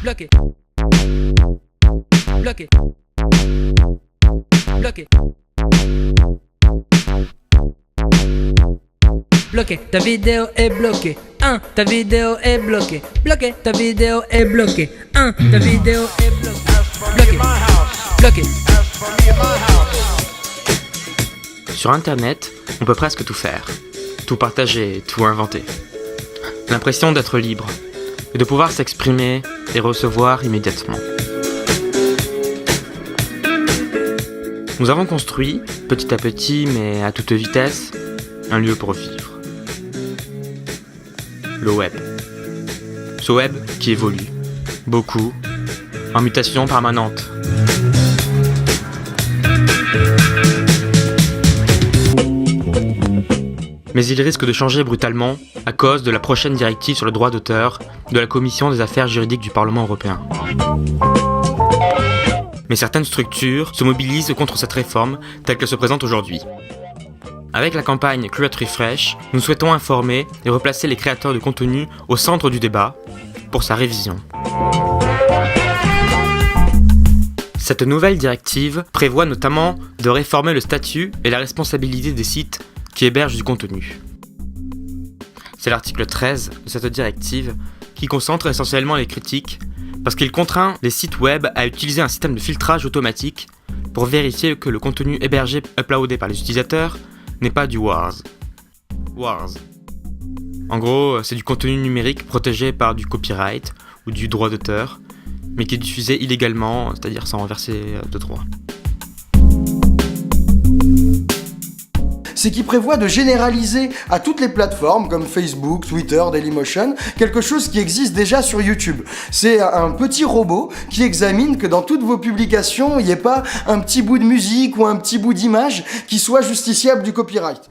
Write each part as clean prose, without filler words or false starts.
bloqué, bloqué, bloqué, bloqué, ta vidéo est bloquée. Ta vidéo est bloquée. Bloqué, ta vidéo est bloquée. Ta vidéo est bloquée. Bloqué, bloqué. Sur Internet, on peut presque tout faire. Tout partager, tout inventer. L'impression d'être libre et de pouvoir s'exprimer et recevoir immédiatement. Nous avons construit, petit à petit mais à toute vitesse, un lieu pour vivre. Le web. Ce web qui évolue, beaucoup, en mutation permanente. Mais il risque de changer brutalement à cause de la prochaine directive sur le droit d'auteur de la Commission des affaires juridiques du Parlement européen. Mais certaines structures se mobilisent contre cette réforme telle qu'elle se présente aujourd'hui. Avec la campagne Create Refresh, nous souhaitons informer et replacer les créateurs de contenu au centre du débat pour sa révision. Cette nouvelle directive prévoit notamment de réformer le statut et la responsabilité des sites qui hébergent du contenu. C'est l'article 13 de cette directive qui concentre essentiellement les critiques parce qu'il contraint les sites web à utiliser un système de filtrage automatique pour vérifier que le contenu hébergé uploadé par les utilisateurs n'est pas du WARS. En gros, c'est du contenu numérique protégé par du copyright ou du droit d'auteur, mais qui est diffusé illégalement, c'est-à-dire sans verser de droit. C'est qu'il prévoit de généraliser à toutes les plateformes comme Facebook, Twitter, Dailymotion, quelque chose qui existe déjà sur YouTube. C'est un petit robot qui examine que dans toutes vos publications, il n'y ait pas un petit bout de musique ou un petit bout d'image qui soit justiciable du copyright.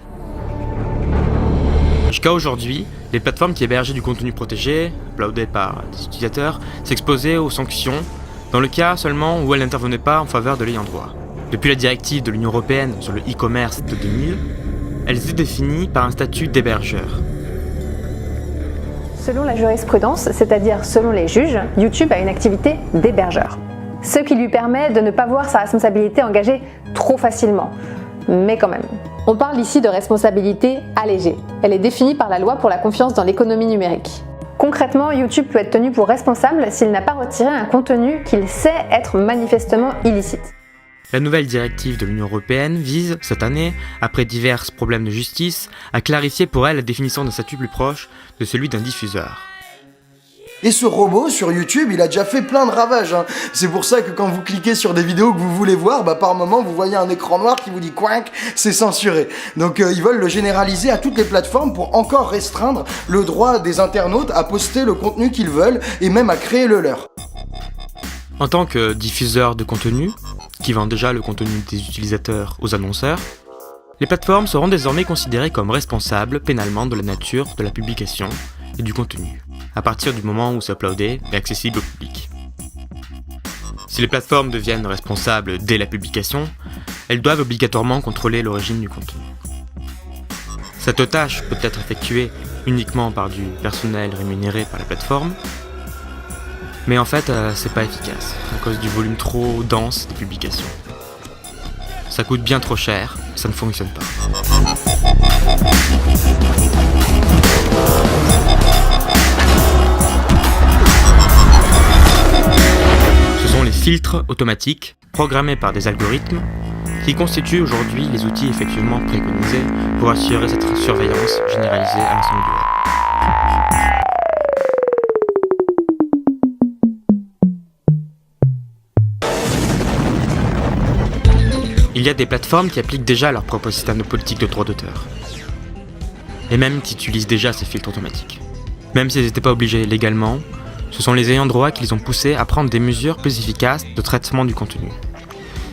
Jusqu'à aujourd'hui, les plateformes qui hébergeaient du contenu protégé, uploadé par des utilisateurs, s'exposaient aux sanctions, dans le cas seulement où elles n'intervenaient pas en faveur de l'ayant droit. Depuis la directive de l'Union européenne sur le e-commerce de 2000, elles étaient définies par un statut d'hébergeur. Selon la jurisprudence, c'est-à-dire selon les juges, YouTube a une activité d'hébergeur. Ce qui lui permet de ne pas voir sa responsabilité engagée trop facilement. Mais quand même. On parle ici de responsabilité allégée. Elle est définie par la loi pour la confiance dans l'économie numérique. Concrètement, YouTube peut être tenu pour responsable s'il n'a pas retiré un contenu qu'il sait être manifestement illicite. La nouvelle directive de l'Union européenne vise, cette année, après divers problèmes de justice, à clarifier pour elle la définition d'un statut plus proche de celui d'un diffuseur. Et ce robot sur YouTube, il a déjà fait plein de ravages. C'est pour ça que quand vous cliquez sur des vidéos que vous voulez voir, par moment vous voyez un écran noir qui vous dit quack, c'est censuré. Donc ils veulent le généraliser à toutes les plateformes pour encore restreindre le droit des internautes à poster le contenu qu'ils veulent et même à créer le leur. En tant que diffuseur de contenu, qui vend déjà le contenu des utilisateurs aux annonceurs, les plateformes seront désormais considérées comme responsables pénalement de la nature de la publication et du contenu, à partir du moment où c'est uploadé et accessible au public. Si les plateformes deviennent responsables dès la publication, elles doivent obligatoirement contrôler l'origine du contenu. Cette tâche peut être effectuée uniquement par du personnel rémunéré par la plateforme, mais en fait, c'est pas efficace, à cause du volume trop dense des publications. Ça coûte bien trop cher, ça ne fonctionne pas. Ce sont les filtres automatiques, programmés par des algorithmes, qui constituent aujourd'hui les outils effectivement préconisés pour assurer cette surveillance généralisée à l'ensemble du web. Il y a des plateformes qui appliquent déjà leur propre système de politique de droit d'auteur. Et même qui utilisent déjà ces filtres automatiques. Même s'ils n'étaient pas obligés légalement, ce sont les ayants droit qui les ont poussés à prendre des mesures plus efficaces de traitement du contenu.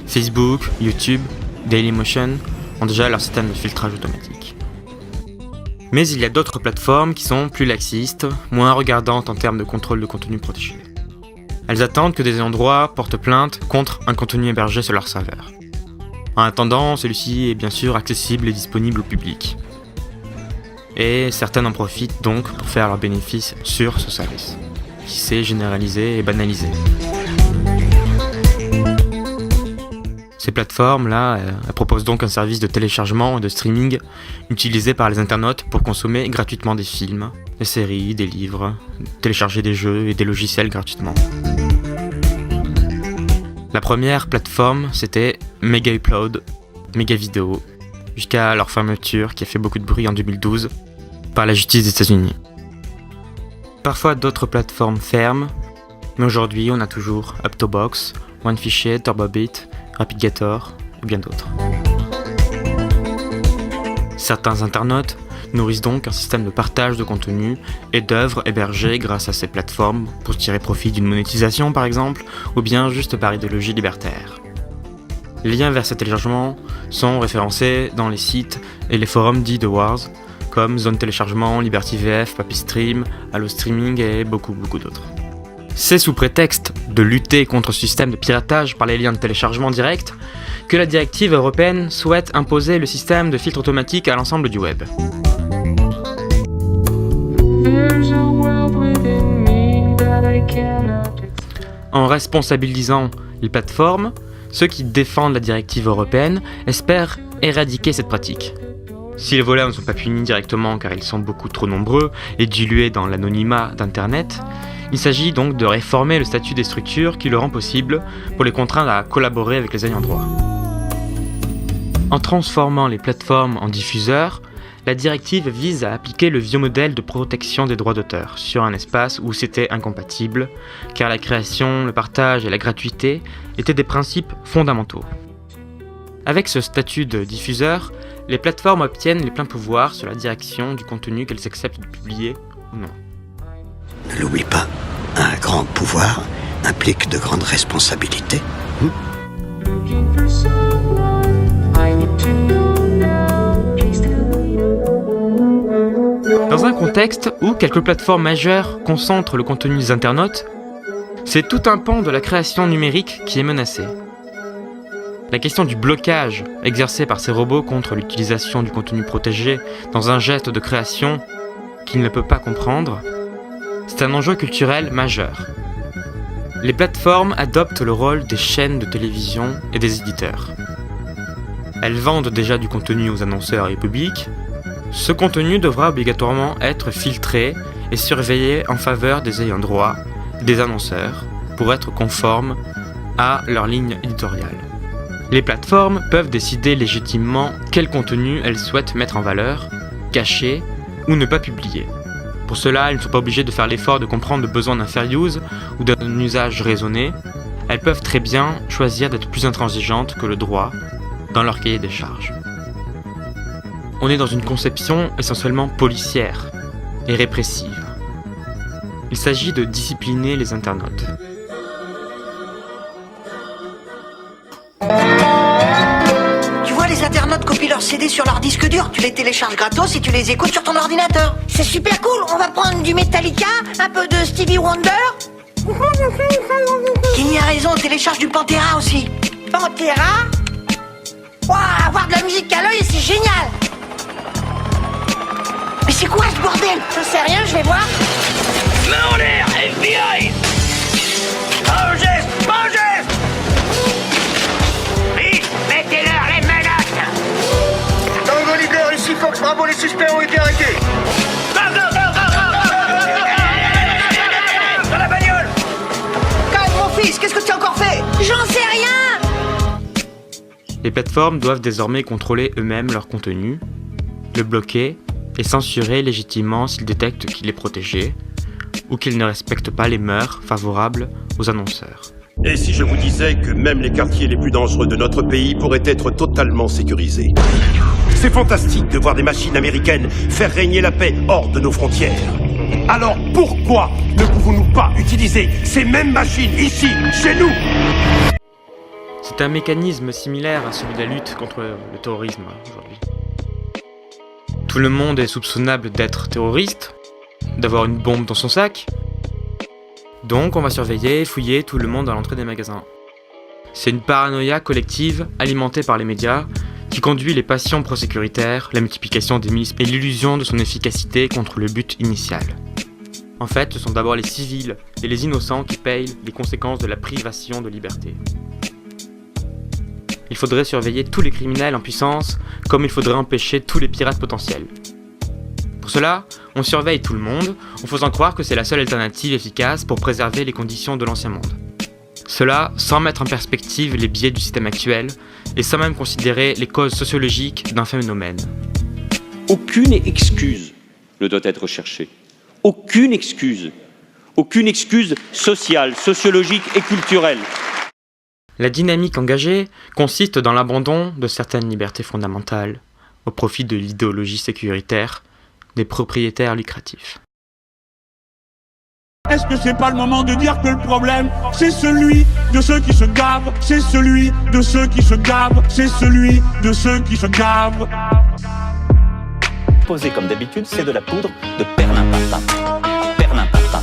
Facebook, YouTube, Dailymotion ont déjà leur système de filtrage automatique. Mais il y a d'autres plateformes qui sont plus laxistes, moins regardantes en termes de contrôle de contenu protégé. Elles attendent que des ayants droit portent plainte contre un contenu hébergé sur leur serveur. En attendant, celui-ci est bien sûr accessible et disponible au public. Et certaines en profitent donc pour faire leurs bénéfices sur ce service. qui s'est généralisé et banalisé. Ces plateformes-là, elles proposent donc un service de téléchargement et de streaming utilisé par les internautes pour consommer gratuitement des films, des séries, des livres, télécharger des jeux et des logiciels gratuitement. La première plateforme, c'était Megaupload, Megavideo, jusqu'à leur fermeture qui a fait beaucoup de bruit en 2012 par la justice des États-Unis. Parfois d'autres plateformes ferment, mais aujourd'hui on a toujours Uptobox, OneFichier, TurboBit, RapidGator et bien d'autres. Certains internautes nourrissent donc un système de partage de contenu et d'œuvres hébergées grâce à ces plateformes pour tirer profit d'une monétisation par exemple, ou bien juste par idéologie libertaire. Les liens vers ces téléchargements sont référencés dans les sites et les forums dits de Wars, comme Zone Téléchargement, LibertyVF, PapiStream, AlloStreaming et beaucoup d'autres. C'est sous prétexte de lutter contre ce système de piratage par les liens de téléchargement direct que la directive européenne souhaite imposer le système de filtre automatique à l'ensemble du web. En responsabilisant les plateformes, ceux qui défendent la directive européenne espèrent éradiquer cette pratique. Si les voleurs ne sont pas punis directement car ils sont beaucoup trop nombreux et dilués dans l'anonymat d'Internet, il s'agit donc de réformer le statut des structures qui le rend possible pour les contraindre à collaborer avec les ayants droit. En transformant les plateformes en diffuseurs, la directive vise à appliquer le vieux modèle de protection des droits d'auteur sur un espace où c'était incompatible, car la création, le partage et la gratuité étaient des principes fondamentaux. Avec ce statut de diffuseur, les plateformes obtiennent les pleins pouvoirs sur la direction du contenu qu'elles acceptent de publier ou non. Ne l'oublie pas, un grand pouvoir implique de grandes responsabilités. Dans un contexte où quelques plateformes majeures concentrent le contenu des internautes, c'est tout un pan de la création numérique qui est menacé. La question du blocage exercé par ces robots contre l'utilisation du contenu protégé dans un geste de création qu'ils ne peuvent pas comprendre, c'est un enjeu culturel majeur. Les plateformes adoptent le rôle des chaînes de télévision et des éditeurs. Elles vendent déjà du contenu aux annonceurs et au public. Ce contenu devra obligatoirement être filtré et surveillé en faveur des ayants droit et des annonceurs pour être conforme à leur ligne éditoriale. Les plateformes peuvent décider légitimement quel contenu elles souhaitent mettre en valeur, cacher ou ne pas publier. Pour cela, elles ne sont pas obligées de faire l'effort de comprendre le besoin d'un fair use ou d'un usage raisonné. Elles peuvent très bien choisir d'être plus intransigeantes que le droit dans leur cahier des charges. On est dans une conception essentiellement policière et répressive. Il s'agit de discipliner les internautes. Tu vois, les internautes copient leurs CD sur leur disque dur, tu les télécharges gratos et tu les écoutes sur ton ordinateur. C'est super cool, on va prendre du Metallica, un peu de Stevie Wonder. Kenny a raison, on télécharge du Pantera aussi. Pantera. Waouh, avoir de la musique à l'œil, c'est génial. Mais c'est quoi ce bordel? Je sais rien, je vais voir. Main en l'air, FBI! Au geste! Au geste! Vite, mettez-leur les menottes! Tango Leader, ici Fox Bravo, les suspects ont été arrêtés. Go, go, go, go, go, go! Dans la bagnole! Calme mon fils, qu'est-ce que tu as encore fait? J'en sais rien. Les plateformes doivent désormais contrôler eux-mêmes leur contenu, le bloquer et censurer légitimement s'ils détectent qu'il est protégé ou qu'il ne respecte pas les mœurs favorables aux annonceurs. Et si je vous disais que même les quartiers les plus dangereux de notre pays pourraient être totalement sécurisés? C'est fantastique de voir des machines américaines faire régner la paix hors de nos frontières. Alors pourquoi ne pouvons-nous pas utiliser ces mêmes machines ici, chez nous? C'est un mécanisme similaire à celui de la lutte contre le terrorisme aujourd'hui. Tout le monde est soupçonnable d'être terroriste, d'avoir une bombe dans son sac. Donc on va surveiller et fouiller tout le monde à l'entrée des magasins. C'est une paranoïa collective alimentée par les médias qui conduit les passions pro-sécuritaires, la multiplication des milices et l'illusion de son efficacité contre le but initial. En fait, ce sont d'abord les civils et les innocents qui payent les conséquences de la privation de liberté. Il faudrait surveiller tous les criminels en puissance, comme il faudrait empêcher tous les pirates potentiels. Pour cela, on surveille tout le monde, en faisant croire que c'est la seule alternative efficace pour préserver les conditions de l'ancien monde. Cela sans mettre en perspective les biais du système actuel, et sans même considérer les causes sociologiques d'un phénomène. Aucune excuse ne doit être cherchée. Aucune excuse. Aucune excuse sociale, sociologique et culturelle. La dynamique engagée consiste dans l'abandon de certaines libertés fondamentales au profit de l'idéologie sécuritaire des propriétaires lucratifs. Est-ce que c'est pas le moment de dire que le problème, c'est celui de ceux qui se gavent, c'est celui de ceux qui se gavent, c'est celui de ceux qui se gavent. Posé comme d'habitude, c'est de la poudre de perlimpinpin. Perlimpinpin.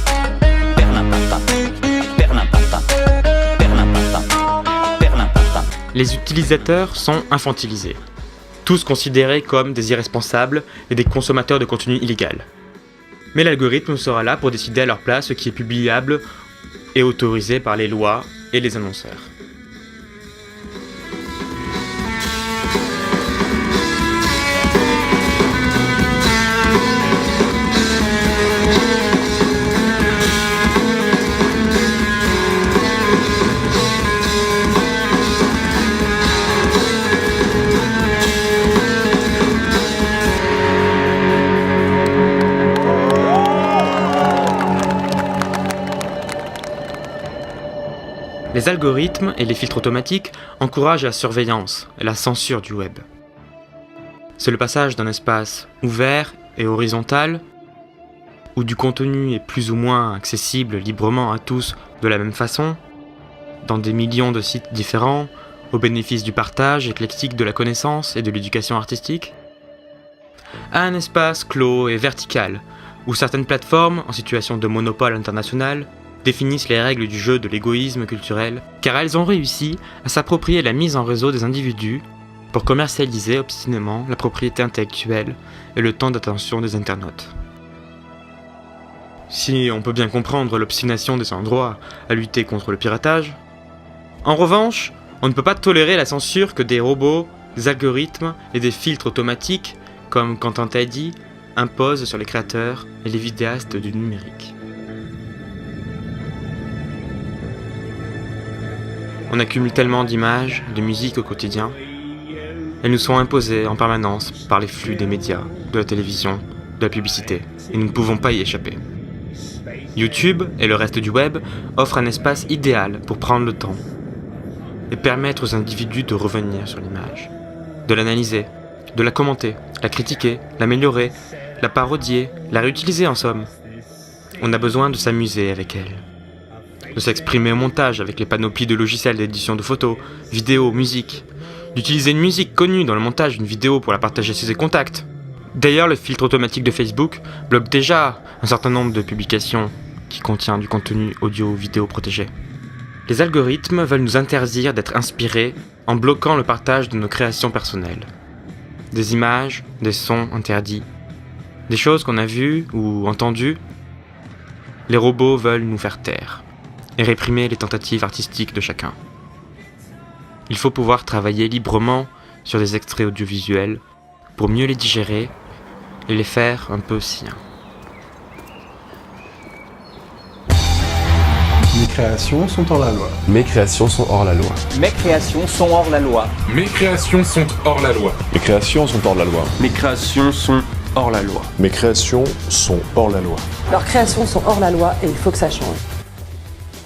Perlimpinpin. Perlimpinpin. Perlimpinpin. Perlimpinpin. Les utilisateurs sont infantilisés, tous considérés comme des irresponsables et des consommateurs de contenu illégal. Mais l'algorithme sera là pour décider à leur place ce qui est publiable et autorisé par les lois et les annonceurs. Les algorithmes et les filtres automatiques encouragent la surveillance et la censure du web. C'est le passage d'un espace ouvert et horizontal, où du contenu est plus ou moins accessible librement à tous de la même façon, dans des millions de sites différents, au bénéfice du partage éclectique de la connaissance et de l'éducation artistique, à un espace clos et vertical, où certaines plateformes, en situation de monopole international, définissent les règles du jeu de l'égoïsme culturel, car elles ont réussi à s'approprier la mise en réseau des individus pour commercialiser obstinément la propriété intellectuelle et le temps d'attention des internautes. Si on peut bien comprendre l'obstination des endroits à lutter contre le piratage, en revanche, on ne peut pas tolérer la censure que des robots, des algorithmes et des filtres automatiques, comme Quentin Teddy, imposent sur les créateurs et les vidéastes du numérique. On accumule tellement d'images, de musique au quotidien. Elles nous sont imposées en permanence par les flux des médias, de la télévision, de la publicité, et nous ne pouvons pas y échapper. YouTube et le reste du web offrent un espace idéal pour prendre le temps et permettre aux individus de revenir sur l'image, de l'analyser, de la commenter, la critiquer, l'améliorer, la parodier, la réutiliser en somme. On a besoin de s'amuser avec elle, de s'exprimer au montage avec les panoplies de logiciels d'édition de photos, vidéos, musique, d'utiliser une musique connue dans le montage d'une vidéo pour la partager à ses contacts. D'ailleurs, le filtre automatique de Facebook bloque déjà un certain nombre de publications qui contient du contenu audio ou vidéo protégé. Les algorithmes veulent nous interdire d'être inspirés en bloquant le partage de nos créations personnelles. Des images, des sons interdits, des choses qu'on a vues ou entendues. Les robots veulent nous faire taire et réprimer les tentatives artistiques de chacun. Il faut pouvoir travailler librement sur des extraits audiovisuels pour mieux les digérer et les faire un peu siens. Mes créations sont hors la loi. Mes créations sont hors la loi. Mes créations sont hors la loi. Mes créations sont hors la loi. Mes créations sont hors la loi. Mes créations sont hors la loi. Mes créations sont hors la loi. Leurs créations sont hors la loi et il faut que ça change.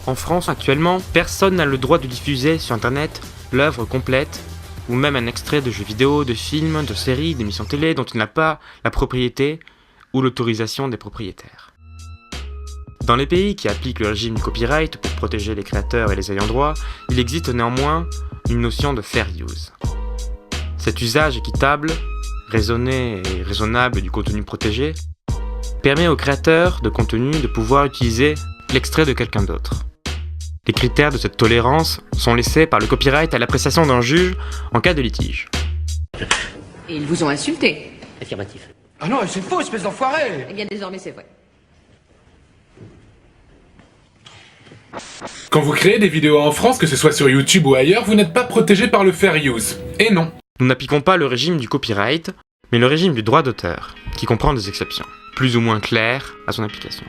En France, actuellement, personne n'a le droit de diffuser sur Internet l'œuvre complète ou même un extrait de jeux vidéo, de films, de séries, d'émissions télé dont il n'a pas la propriété ou l'autorisation des propriétaires. Dans les pays qui appliquent le régime du copyright pour protéger les créateurs et les ayants droit, il existe néanmoins une notion de fair use. Cet usage équitable, raisonné et raisonnable du contenu protégé permet aux créateurs de contenu de pouvoir utiliser l'extrait de quelqu'un d'autre. Les critères de cette tolérance sont laissés par le copyright à l'appréciation d'un juge en cas de litige. Et ils vous ont insulté. Affirmatif. Ah non, c'est faux, espèce d'enfoiré. Eh bien, désormais, c'est vrai. Quand vous créez des vidéos en France, que ce soit sur YouTube ou ailleurs, vous n'êtes pas protégé par le fair use. Et non. Nous n'appliquons pas le régime du copyright, mais le régime du droit d'auteur, qui comprend des exceptions, plus ou moins claires à son application.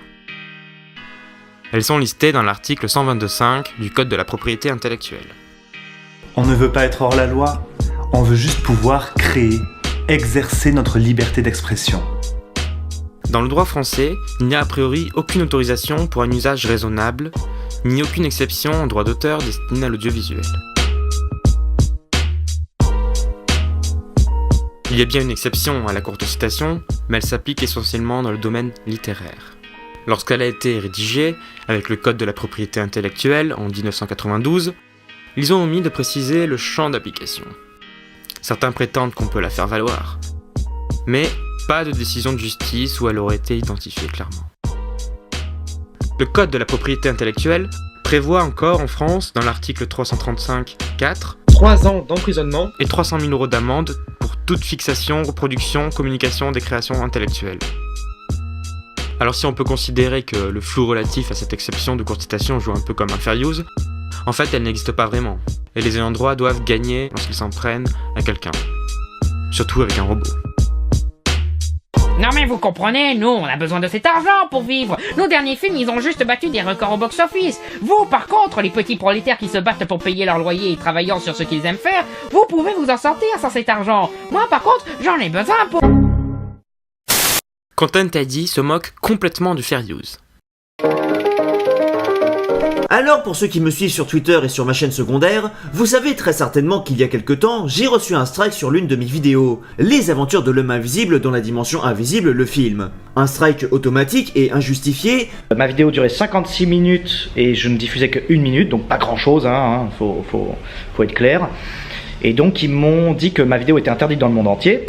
Elles sont listées dans l'article 122.5 du Code de la propriété intellectuelle. On ne veut pas être hors la loi, on veut juste pouvoir créer, exercer notre liberté d'expression. Dans le droit français, il n'y a a priori aucune autorisation pour un usage raisonnable, ni aucune exception en droit d'auteur destinée à l'audiovisuel. Il y a bien une exception à la courte citation, mais elle s'applique essentiellement dans le domaine littéraire. Lorsqu'elle a été rédigée, avec le Code de la propriété intellectuelle en 1992, ils ont omis de préciser le champ d'application. Certains prétendent qu'on peut la faire valoir, mais pas de décision de justice où elle aurait été identifiée clairement. Le Code de la propriété intellectuelle prévoit encore en France, dans l'article 335.4, 3 ans d'emprisonnement et 300 000 € d'amende pour toute fixation, reproduction, communication des créations intellectuelles. Alors si on peut considérer que le flou relatif à cette exception de courte citation joue un peu comme un fair use, en fait elle n'existe pas vraiment, et les ayants droit doivent gagner lorsqu'ils s'en prennent à quelqu'un. Surtout avec un robot. Non mais vous comprenez, nous on a besoin de cet argent pour vivre. Nos derniers films ils ont juste battu des records au box-office. Vous par contre, les petits prolétaires qui se battent pour payer leur loyer et travaillant sur ce qu'ils aiment faire, vous pouvez vous en sortir sans cet argent. Moi par contre, j'en ai besoin pour... Content ID se moque complètement du fair use. Alors pour ceux qui me suivent sur Twitter et sur ma chaîne secondaire, vous savez très certainement qu'il y a quelque temps, j'ai reçu un strike sur l'une de mes vidéos, Les aventures de l'homme invisible dans la dimension invisible, le film. Un strike automatique et injustifié. Ma vidéo durait 56 minutes et je ne diffusais que 1 minute, donc pas grand chose, faut être clair. Et donc ils m'ont dit que ma vidéo était interdite dans le monde entier.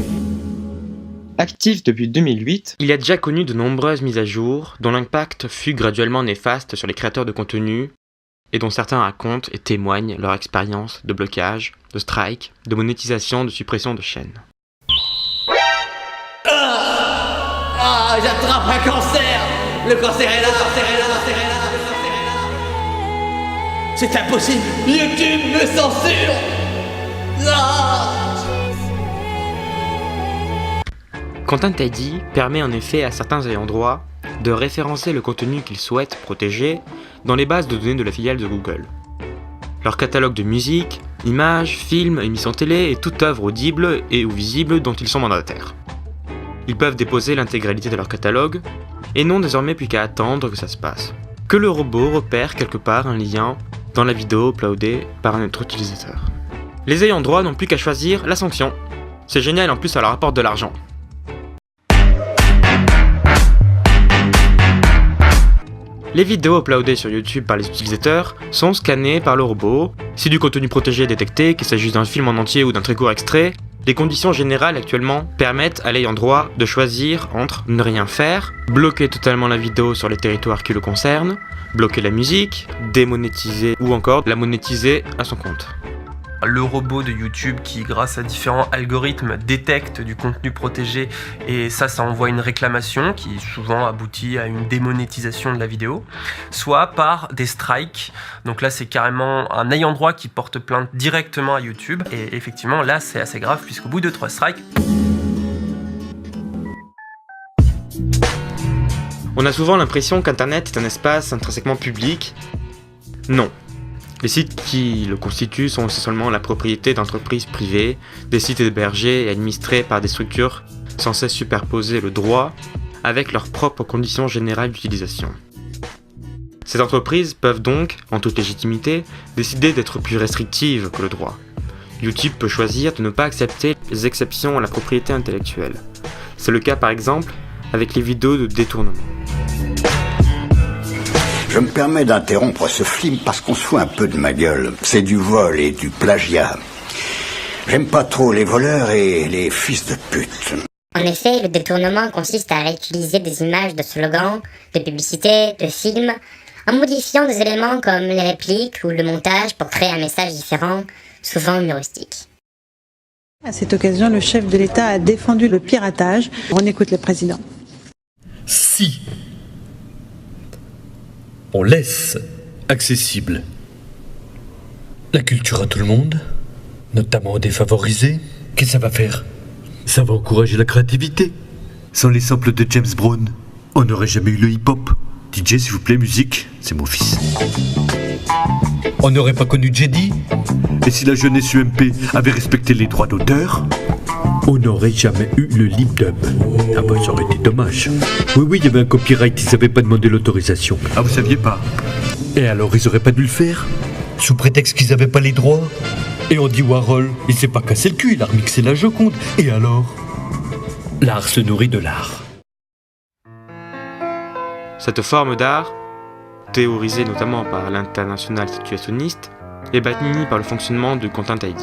Actif depuis 2008, il a déjà connu de nombreuses mises à jour, dont l'impact fut graduellement néfaste sur les créateurs de contenu, et dont certains racontent et témoignent leur expérience de blocage, de strike, de monétisation, de suppression de chaînes. J'attrape un cancer. Le cancer est là, le cancer est là, le cancer est là, le cancer est là. C'est impossible. YouTube me censure. Non. Content ID permet en effet à certains ayants droit de référencer le contenu qu'ils souhaitent protéger dans les bases de données de la filiale de Google. Leur catalogue de musique, images, films, émissions télé et toute œuvre audible et ou visible dont ils sont mandataires. Ils peuvent déposer l'intégralité de leur catalogue et n'ont désormais plus qu'à attendre que ça se passe. Que le robot repère quelque part un lien dans la vidéo uploadée par un autre utilisateur. Les ayants droit n'ont plus qu'à choisir la sanction. C'est génial, en plus ça leur apporte de l'argent. Les vidéos uploadées sur YouTube par les utilisateurs sont scannées par le robot. Si du contenu protégé est détecté, qu'il s'agisse d'un film en entier ou d'un très court extrait, les conditions générales actuellement permettent à l'ayant droit de choisir entre ne rien faire, bloquer totalement la vidéo sur les territoires qui le concernent, bloquer la musique, démonétiser ou encore la monétiser à son compte. Le robot de YouTube qui, grâce à différents algorithmes, détecte du contenu protégé et ça envoie une réclamation qui souvent aboutit à une démonétisation de la vidéo, soit par des strikes. Donc là, c'est carrément un ayant droit qui porte plainte directement à YouTube et effectivement, là, c'est assez grave puisqu'au bout de 3 strikes... On a souvent l'impression qu'Internet est un espace intrinsèquement public. Non. Les sites qui le constituent sont essentiellement la propriété d'entreprises privées, des sites hébergés et administrés par des structures censées superposer le droit avec leurs propres conditions générales d'utilisation. Ces entreprises peuvent donc, en toute légitimité, décider d'être plus restrictives que le droit. YouTube peut choisir de ne pas accepter les exceptions à la propriété intellectuelle. C'est le cas par exemple avec les vidéos de détournement. Je me permets d'interrompre ce film parce qu'on se fout un peu de ma gueule. C'est du vol et du plagiat. J'aime pas trop les voleurs et les fils de pute. En effet, le détournement consiste à réutiliser des images de slogans, de publicités, de films, en modifiant des éléments comme les répliques ou le montage pour créer un message différent, souvent humoristique. À cette occasion, le chef de l'État a défendu le piratage. On écoute le président. Si on laisse accessible. La culture à tout le monde, notamment aux défavorisés. Qu'est-ce que ça va faire? Ça va encourager la créativité. Sans les samples de James Brown, on n'aurait jamais eu le hip-hop. DJ, s'il vous plaît, musique, c'est mon fils. On n'aurait pas connu Jedi. Et si la jeunesse UMP avait respecté les droits d'auteur, on n'aurait jamais eu le lip dub. Ah bah ça aurait été dommage. Oui, il y avait un copyright, ils n'avaient pas demandé l'autorisation. Ah, vous saviez pas? Et alors ils auraient pas dû le faire? Sous prétexte qu'ils n'avaient pas les droits. Et on dit Warhol, il s'est pas cassé le cul, il a remixé la Joconde. Et alors? L'art se nourrit de l'art. Cette forme d'art, théorisée notamment par l'international situationniste, est bannie par le fonctionnement de Content ID,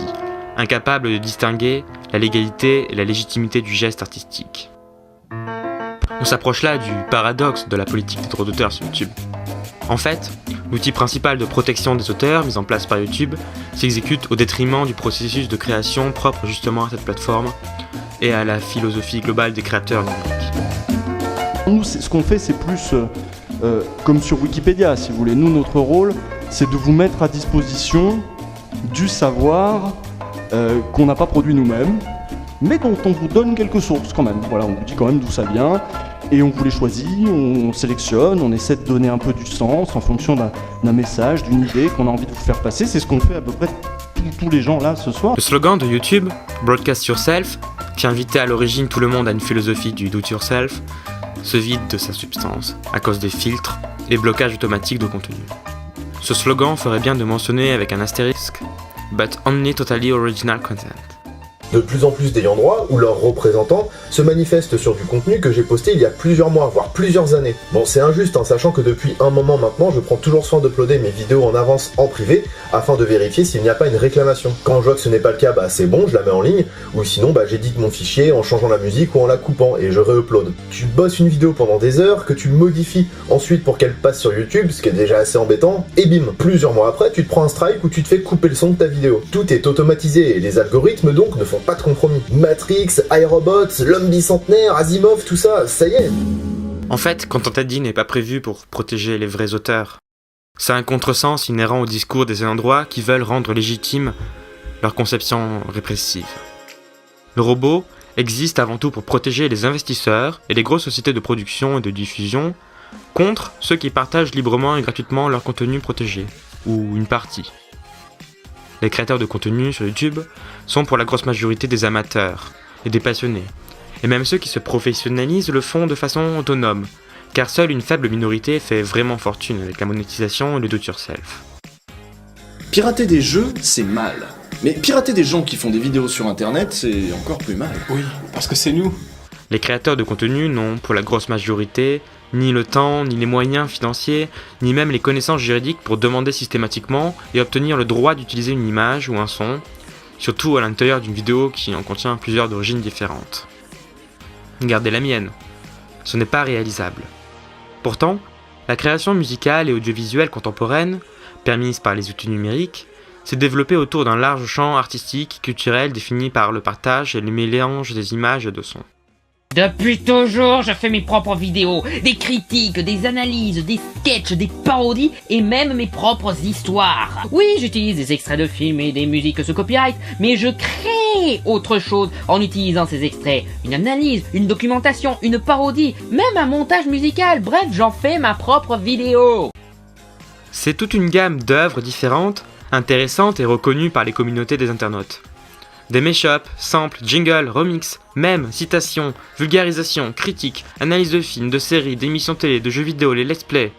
incapable de distinguer la légalité et la légitimité du geste artistique. On s'approche là du paradoxe de la politique des droits d'auteur sur YouTube. En fait, l'outil principal de protection des auteurs mis en place par YouTube s'exécute au détriment du processus de création propre justement à cette plateforme et à la philosophie globale des créateurs numériques. Nous, ce qu'on fait, c'est plus comme sur Wikipédia, si vous voulez. Nous, notre rôle, c'est de vous mettre à disposition du savoir qu'on n'a pas produit nous-mêmes, mais dont on vous donne quelques sources quand même. Voilà, on vous dit quand même d'où ça vient, et on vous les choisit, on sélectionne, on essaie de donner un peu du sens en fonction d'un message, d'une idée qu'on a envie de vous faire passer. C'est ce qu'on fait à peu près tous les gens là ce soir. Le slogan de YouTube, Broadcast Yourself, qui invitait à l'origine tout le monde à une philosophie du do-it-yourself, se vide de sa substance à cause des filtres et blocages automatiques de contenu. Ce slogan ferait bien de mentionner avec un astérisque « but only totally original content ». De plus en plus d'ayants droit ou leurs représentants se manifestent sur du contenu que j'ai posté il y a plusieurs mois, voire plusieurs années. Bon, c'est injuste, sachant que depuis un moment maintenant, je prends toujours soin d'uploader mes vidéos en avance en privé, afin de vérifier s'il n'y a pas une réclamation. Quand je vois que ce n'est pas le cas, c'est bon, je la mets en ligne, ou sinon j'édite mon fichier en changeant la musique ou en la coupant, et je re-upload. Tu bosses une vidéo pendant des heures, que tu modifies ensuite pour qu'elle passe sur YouTube, ce qui est déjà assez embêtant, et bim, plusieurs mois après, tu te prends un strike ou tu te fais couper le son de ta vidéo. Tout est automatisé, et les algorithmes donc ne font pas de compromis. Matrix, iRobot, l'homme bicentenaire, Asimov, tout ça, ça y est. En fait, Content ID n'est pas prévu pour protéger les vrais auteurs. C'est un contresens inhérent au discours des ayants droit qui veulent rendre légitime leur conception répressive. Le robot existe avant tout pour protéger les investisseurs et les grosses sociétés de production et de diffusion contre ceux qui partagent librement et gratuitement leur contenu protégé, ou une partie. Les créateurs de contenu sur YouTube sont pour la grosse majorité des amateurs et des passionnés, et même ceux qui se professionnalisent le font de façon autonome, car seule une faible minorité fait vraiment fortune avec la monétisation et le do-it-yourself. Pirater des jeux, c'est mal. Mais pirater des gens qui font des vidéos sur internet, c'est encore plus mal. Oui, parce que c'est nous. Les créateurs de contenu n'ont, pour la grosse majorité, ni le temps, ni les moyens financiers, ni même les connaissances juridiques pour demander systématiquement et obtenir le droit d'utiliser une image ou un son, surtout à l'intérieur d'une vidéo qui en contient plusieurs d'origines différentes. Regardez la mienne, ce n'est pas réalisable. Pourtant, la création musicale et audiovisuelle contemporaine, permise par les outils numériques, s'est développée autour d'un large champ artistique et culturel défini par le partage et le mélange des images et de sons. Depuis toujours, je fais mes propres vidéos, des critiques, des analyses, des sketchs, des parodies et même mes propres histoires. Oui, j'utilise des extraits de films et des musiques sous copyright, mais je crée autre chose en utilisant ces extraits. Une analyse, une documentation, une parodie, même un montage musical, bref, j'en fais ma propre vidéo. C'est toute une gamme d'œuvres différentes, intéressantes et reconnues par les communautés des internautes. Des mashups, samples, jingles, remix, mèmes, citations, vulgarisation, critiques, analyses de films, de séries, d'émissions télé, de jeux vidéo, les let's play.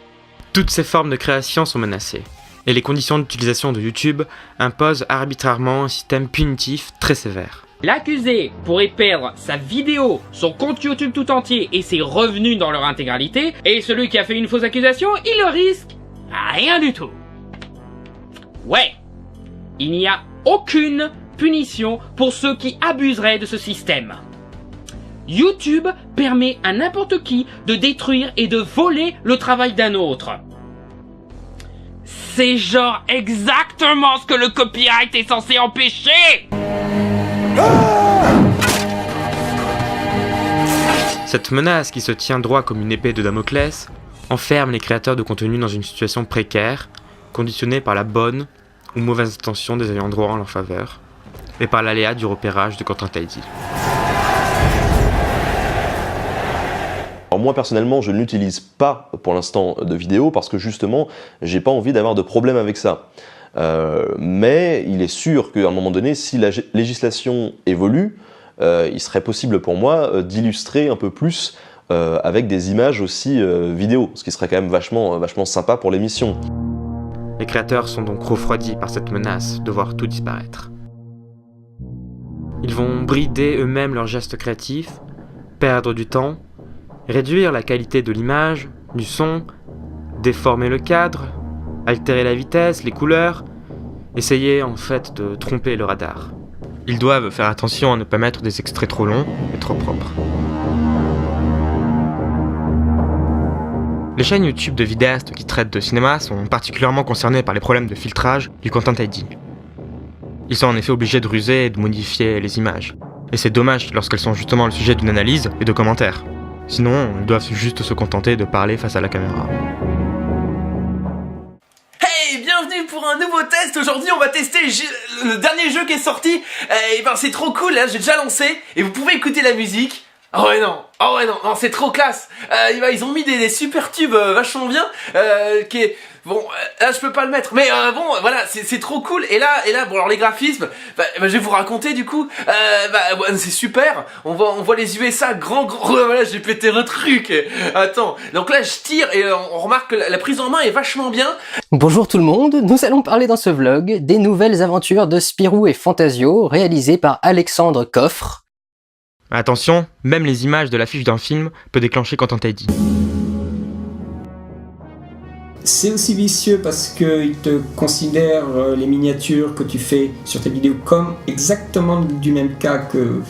Toutes ces formes de création sont menacées. Et les conditions d'utilisation de YouTube imposent arbitrairement un système punitif très sévère. L'accusé pourrait perdre sa vidéo, son compte YouTube tout entier et ses revenus dans leur intégralité, et celui qui a fait une fausse accusation, il le risque rien du tout. Ouais, il n'y a aucune punition pour ceux qui abuseraient de ce système. YouTube permet à n'importe qui de détruire et de voler le travail d'un autre. C'est genre exactement ce que le copyright est censé empêcher. Cette menace qui se tient droit comme une épée de Damoclès enferme les créateurs de contenu dans une situation précaire conditionnés par la bonne ou mauvaise intention des ayants droit en leur faveur, et par l'aléa du repérage de Content ID. Alors moi personnellement, je n'utilise pas pour l'instant de vidéo parce que justement, j'ai pas envie d'avoir de problème avec ça. Mais il est sûr qu'à un moment donné, si la législation évolue, il serait possible pour moi d'illustrer un peu plus avec des images aussi vidéo, ce qui serait quand même vachement sympa pour l'émission. Les créateurs sont donc refroidis par cette menace de voir tout disparaître. Ils vont brider eux-mêmes leurs gestes créatifs, perdre du temps, réduire la qualité de l'image, du son, déformer le cadre, altérer la vitesse, les couleurs, essayer en fait de tromper le radar. Ils doivent faire attention à ne pas mettre des extraits trop longs et trop propres. Les chaînes YouTube de vidéastes qui traitent de cinéma sont particulièrement concernées par les problèmes de filtrage du Content ID. Ils sont en effet obligés de ruser et de modifier les images. Et c'est dommage lorsqu'elles sont justement le sujet d'une analyse et de commentaires. Sinon, ils doivent juste se contenter de parler face à la caméra. Hey, bienvenue pour un nouveau test. Aujourd'hui, on va tester le dernier jeu qui est sorti. Et ben, c'est trop cool, là, j'ai déjà lancé. Et vous pouvez écouter la musique. Oh ouais non, c'est trop classe. Ils ont mis des super tubes vachement bien. Qui est... Bon, là je peux pas le mettre, mais bon, voilà, c'est trop cool. Et là, bon, alors les graphismes, je vais vous raconter du coup. C'est super. On voit les USA grand. Voilà, j'ai pété le truc. Attends, donc là je tire et on remarque que la prise en main est vachement bien. Bonjour tout le monde, nous allons parler dans ce vlog des nouvelles aventures de Spirou et Fantasio réalisées par Alexandre Coffre. Attention, même les images de l'affiche d'un film peuvent déclencher Content ID. C'est aussi vicieux parce qu'ils te considèrent les miniatures que tu fais sur tes vidéos comme exactement du même cas que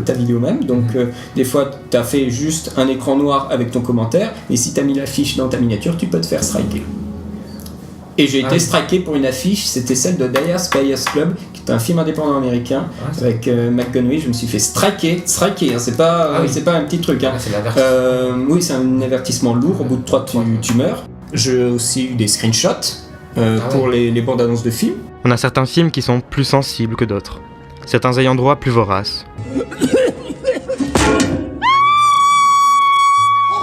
ta vidéo même. Donc des fois tu as fait juste un écran noir avec ton commentaire, et si tu as mis l'affiche dans ta miniature, tu peux te faire striker. Et j'ai été striké pour une affiche, c'était celle de Dallas Buyers Club, qui est un film indépendant américain avec McConaughey. Je me suis fait striker, hein, c'est pas un petit truc. Hein. Oui, c'est un avertissement lourd, au bout de 3 tu meurs. J'ai aussi eu des screenshots pour les bandes annonces de films. On a certains films qui sont plus sensibles que d'autres, certains ayant droit plus voraces.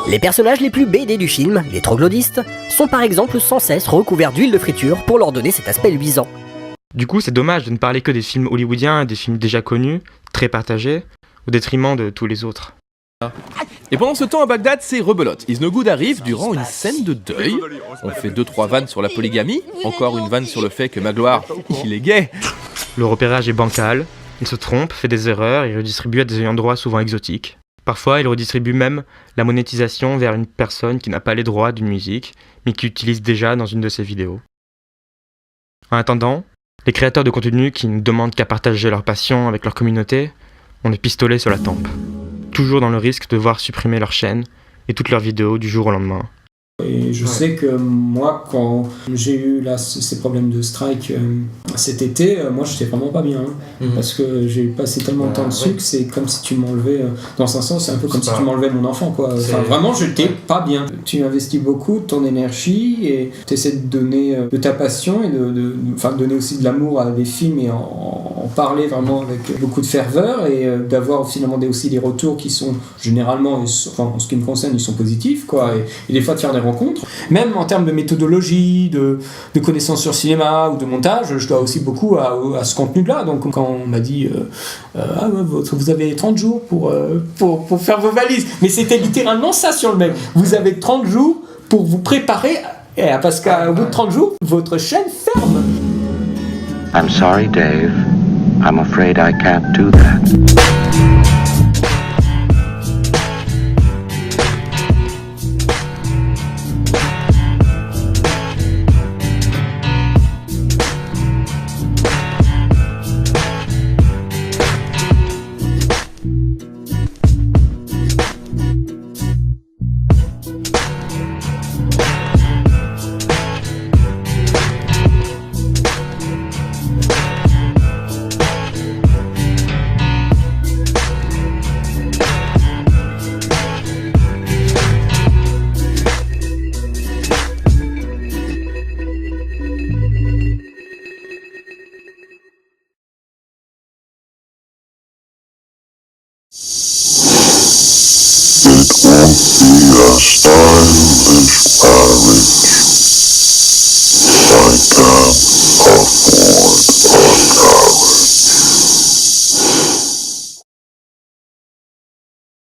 Les personnages les plus BD du film, les troglodytes, sont par exemple sans cesse recouverts d'huile de friture pour leur donner cet aspect luisant. Du coup, c'est dommage de ne parler que des films hollywoodiens et des films déjà connus, très partagés, au détriment de tous les autres. Et pendant ce temps à Bagdad, c'est rebelote. Is No Good arrive durant une scène de deuil. On fait 2-3 vannes sur la polygamie, encore une vanne sur le fait que Magloire, il est gay. Le repérage est bancal, il se trompe, fait des erreurs et redistribue à des ayants droit souvent exotiques. Parfois, il redistribue même la monétisation vers une personne qui n'a pas les droits d'une musique, mais qui utilise déjà dans une de ses vidéos. En attendant, les créateurs de contenu qui ne demandent qu'à partager leur passion avec leur communauté ont le pistolet sur la tempe, toujours dans le risque de voir supprimer leur chaîne et toutes leurs vidéos du jour au lendemain. Et je sais que moi, quand j'ai eu là ces problèmes de strike cet été, moi j'étais vraiment pas bien, parce que j'ai passé tellement de temps dessus que c'est comme si tu m'enlevais, dans un sens c'est un peu comme si tu m'enlevais mon enfant quoi. Enfin, vraiment j'étais pas bien. Tu investis beaucoup de ton énergie et tu essaies de donner de ta passion et de donner aussi de l'amour à des films et en parler vraiment avec beaucoup de ferveur et d'avoir finalement aussi des retours qui sont généralement, en ce qui me concerne, ils sont positifs quoi, et des fois de faire des rencontres. Même en termes de méthodologie, de connaissances sur cinéma ou de montage, je dois aussi beaucoup à ce contenu-là. Donc quand on m'a dit vous avez 30 jours pour faire vos valises, mais c'était littéralement ça sur le mail. Vous avez 30 jours pour vous préparer, parce qu'au bout de 30 jours, votre chaîne ferme. I'm sorry, Dave. I'm afraid I can't do that. Thank you.